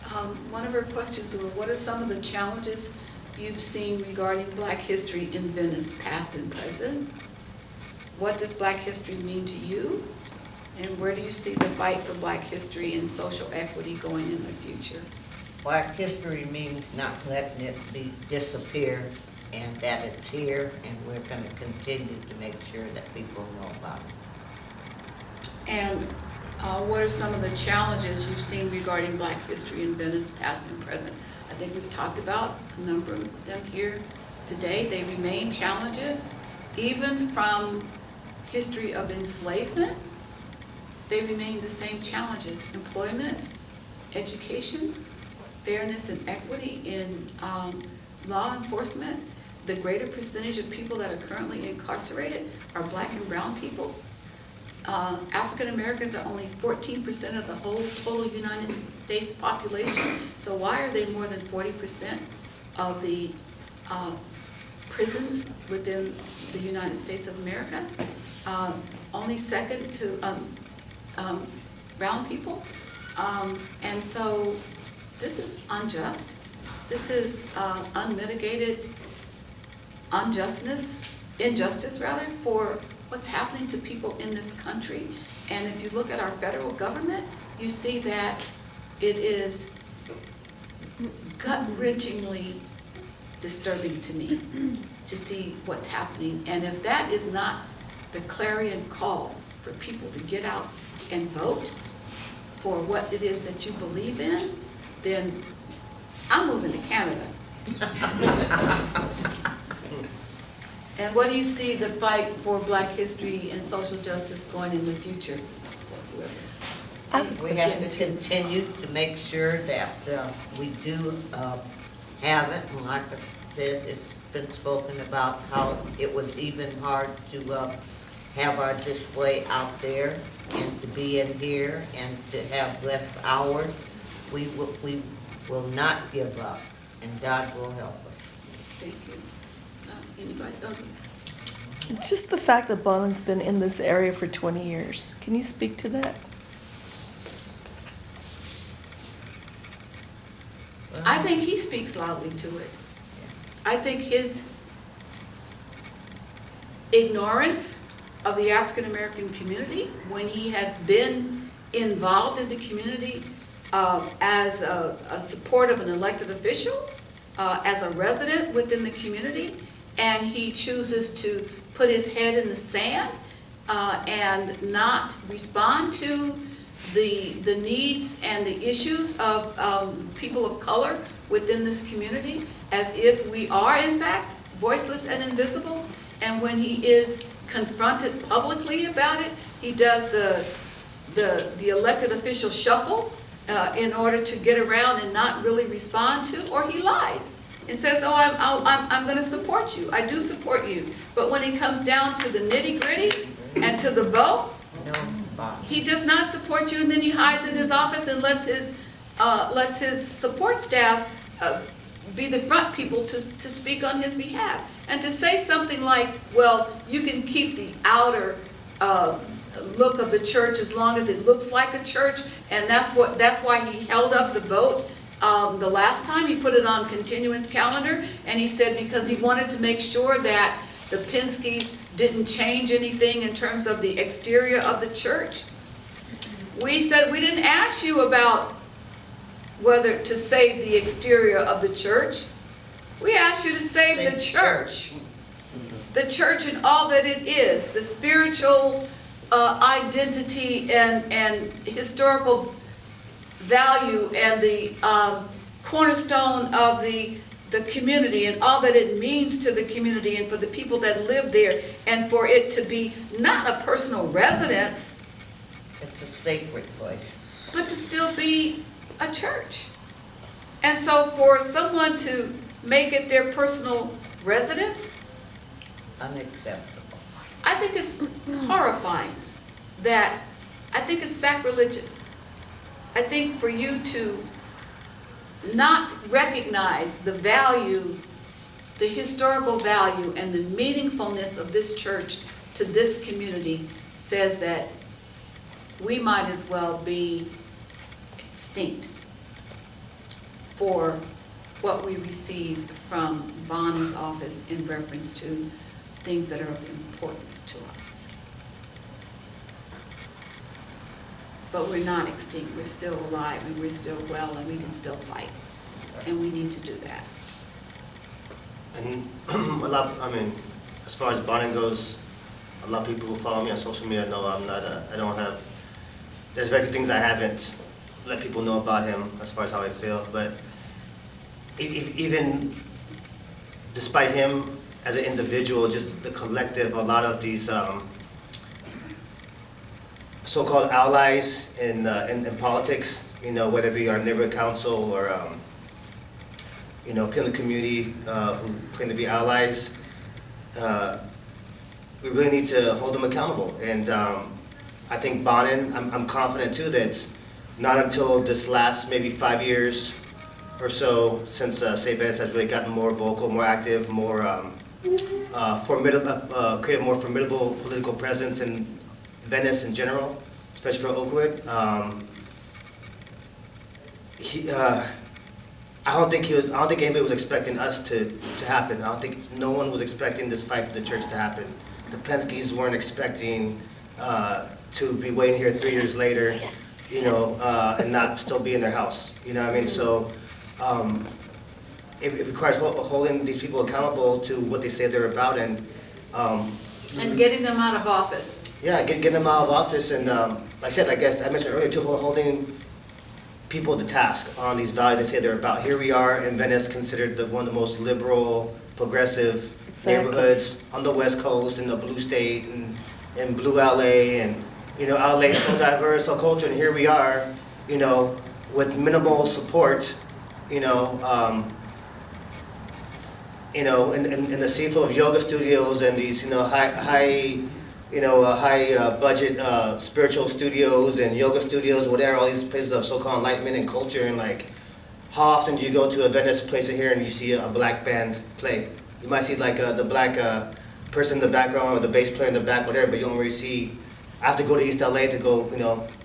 One of her questions were, what are some of the challenges you've seen regarding Black history in Venice, past and present? What does Black history mean to you? And where do you see the fight for Black history and social equity going in the future? Black history means not letting it disappear, and that it's here, and we're going to continue to make sure that people know about it. And what are some of the challenges you've seen regarding Black history in Venice, past and present? I think we've talked about a number of them here today. They remain challenges, even from history of enslavement. They remain the same challenges: employment, education, fairness and equity in law enforcement. The greater percentage of people that are currently incarcerated are Black and brown people. African Americans are only 14% of the whole total United States population. So why are they more than 40% of the prisons within the United States of America? Only second to brown people. And so this is unjust. This is unmitigated injustice rather, for what's happening to people in this country. And if you look at our federal government, you see that it is gut-wrenchingly disturbing to me to see what's happening. And if that is not the clarion call for people to get out and vote for what it is that you believe in, then I'm moving to Canada. And what do you see the fight for Black history and social justice going in the future? So whoever. We have to continue to make sure that we do have it. And like I said, it's been spoken about how it was even hard to have our display out there and to be in here and to have less hours. We will not give up, and God will help us. Thank you. Anybody? Okay. Just the fact that Bonan's been in this area for 20 years. Can you speak to that? I think he speaks loudly to it. I think his ignorance of the African American community, when he has been involved in the community as a support of an elected official, as a resident within the community, and he chooses to put his head in the sand and not respond to the needs and the issues of people of color within this community, as if we are in fact voiceless and invisible. And when he is confronted publicly about it, he does the elected official shuffle in order to get around and not really respond to, or he lies and says, oh, I'm going to support you. I do support you. But when it comes down to the nitty-gritty and to the vote, he does not support you, and then he hides in his office and lets his support staff be the front people to speak on his behalf. And to say something like, well, you can keep the outer look of the church as long as it looks like a church, and that's why he held up the vote the last time. He put it on continuance calendar, and he said because he wanted to make sure that the Penskes didn't change anything in terms of the exterior of the church. We said we didn't ask you about whether to save the exterior of the church. We asked you to save the church. The church and all that it is, the spiritual identity and historical value and the cornerstone of the community and all that it means to the community and for the people that live there, and for it to be not a personal residence. It's a sacred place. But to still be a church. And so for someone to make it their personal residence, Unacceptable. I think it's horrifying. I think it's sacrilegious. I think for you to not recognize the value, the historical value and the meaningfulness of this church to this community says that we might as well be extinct. for what we received from Bonnie's office in reference to things that are of importance to us. But we're not extinct, we're still alive, and we're still well, and we can still fight, and we need to do that. And as far as bonding goes, a lot of people who follow me on social media know I don't have, there's very few things I haven't let people know about him as far as how I feel, but even despite him as an individual, just the collective, a lot of these so-called allies in politics, whether it be our neighborhood council or people in the community who claim to be allies, we really need to hold them accountable. And I think Bonin, I'm confident too that not until this last maybe 5 years or so, since Save Venice has really gotten more vocal, more active, more formidable, created a more formidable political presence in Venice in general, especially for Oakwood. I don't think anybody was expecting us to happen. I don't think no one was expecting this fight for the church to happen. The Penskes weren't expecting to be waiting here 3 years later, and not still be in their house. You know what I mean? So it requires holding these people accountable to what they say they're about, and getting them out of office. Yeah, getting them out of office, and like I said, I guess I mentioned earlier too, holding people to task on these values they say they're about. Here we are in Venice, considered one of the most liberal, progressive neighborhoods on the West Coast, in the blue state, and in blue LA, and LA is so diverse, so cultured, and here we are, with minimal support, in the sea full of yoga studios and these, high budget spiritual studios and yoga studios, whatever, all these places of so-called enlightenment and culture. And how often do you go to a Venice place here and you see a black band play? You might see the black person in the background or the bass player in the back, whatever, but you don't really see. I have to go to East LA to go,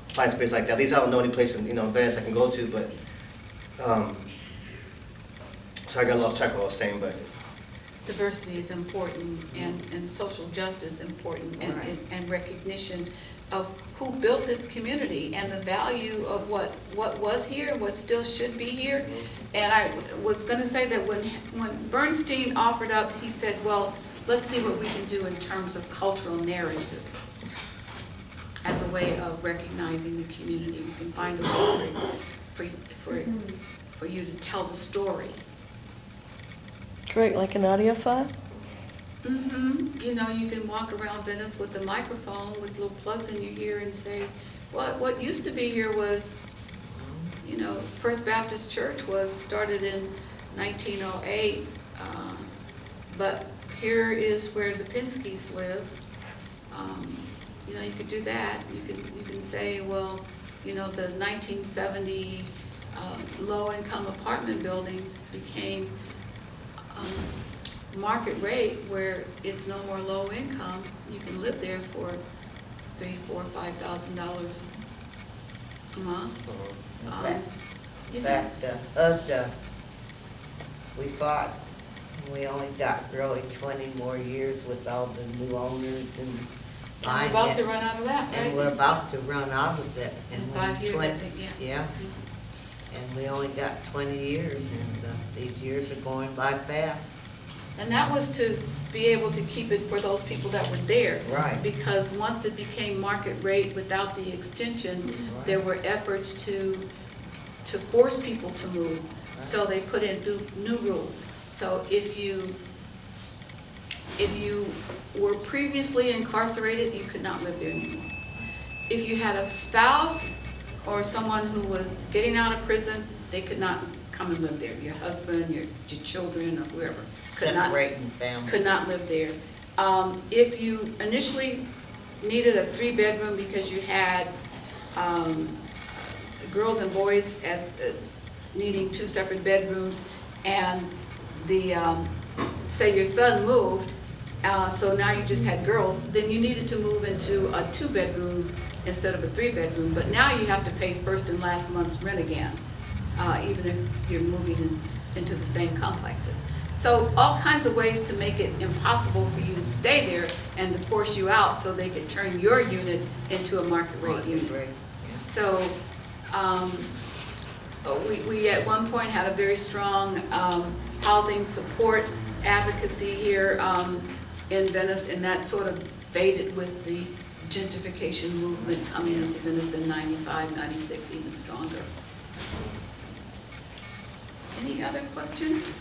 find space like that. At least I don't know any place in Venice I can go to, but so I got off track of what I was saying, but. Diversity is important, and social justice important, and recognition of who built this community and the value of what was here and what still should be here. And I was going to say that when Bernstein offered up, he said, well, let's see what we can do in terms of cultural narrative as a way of recognizing the community. We can find a way for you to tell the story. Great, like an audio file? Mm-hmm. You can walk around Venice with a microphone with little plugs in your ear and say, what used to be here was, First Baptist Church was started in 1908, but here is where the Penskes live. You could do that. You can say, well, the 1970 low-income apartment buildings became market rate, where it's no more low income. You can live there for $3,000, $4,000, $5,000 a month. In fact, we fought. We only got really 20 more years with all the new owners and We're about to run out of that, right? And we're about to run out of it. In 5 years, I think, yeah. Yeah. And we only got 20 years, and these years are going by fast. And that was to be able to keep it for those people that were there. Right. Because once it became market rate without the extension, Right. there were efforts to force people to move. Right. So they put in new rules. So if you were previously incarcerated, you could not live there anymore. If you had a spouse or someone who was getting out of prison, they could not come and live there. Your husband, your children, or whoever Separating families. could not live there. If you initially needed a 3-bedroom because you had girls and boys as needing 2 separate bedrooms, and say your son moved, so now you just had girls, then you needed to move into a 2-bedroom instead of a 3-bedroom. But now you have to pay first and last month's rent again. even if you're moving into the same complexes. So all kinds of ways to make it impossible for you to stay there and to force you out so they could turn your unit into a market rate unit. So, we at one point had a very strong housing support advocacy here in Venice, and that sort of faded with the gentrification movement coming into Venice in 95, 96, even stronger. Any other questions?